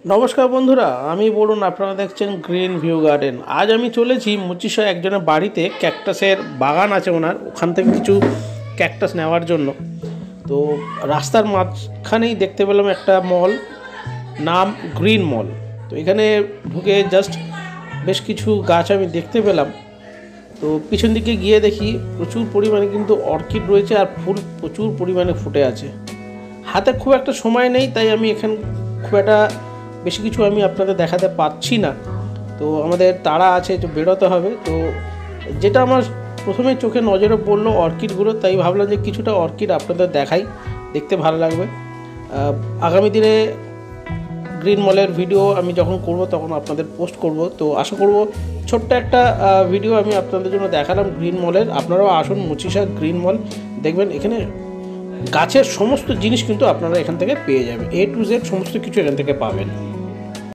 नमस्कार बंधुरा आमी बोलून आपनारा देखছেন ग्रीन ভিউ গার্ডেন। आज আমি চলেছি মুচিশা একজনের বাড়িতে ক্যাকটাসের বাগান আছে ওনার, ওখান থেকে কিছু ক্যাকটাস নেওয়ার জন্য। তো রাস্তার মাঝখানেই দেখতে পেলাম একটা মল, নাম গ্রিন মল। তো এখানে ঢুকে জাস্ট বেশ কিছু গাছ আমি দেখতে পেলাম। তো পিছন দিকে গিয়ে দেখি প্রচুর পরিমাণে কিন্তু অর্কিড রয়েছে আর ফুল প্রচুর পরিমাণে ফুটে আছে। হাতে খুব একটা সময় নেই, তাই আমি এখানে খুব একটা বেশি কিছু আমি আপনাদের দেখাতে পাচ্ছি না। তো আমাদের তাড়া আছে, তো বেরোতে হবে। তো যেটা আমার প্রথমে চোখে নজরে পড়লো অর্কিডগুলো, তাই ভাবলাম যে কিছুটা অর্কিড আপনাদের দেখাই, দেখতে ভালো লাগবে। আগামী দিনে গ্রিন মলের ভিডিও আমি যখন করব তখন আপনাদের পোস্ট করব। তো আশা করব ছোট্ট একটা ভিডিও আমি আপনাদের জন্য দেখালাম গ্রিন মলের। আপনারাও আসুন মুচিশা গ্রিন মল, দেখবেন এখানে গাছের সমস্ত জিনিস কিন্তু আপনারা এখান থেকে পেয়ে যাবেন, A to Z সমস্ত কিছু এখান থেকে পাবেন।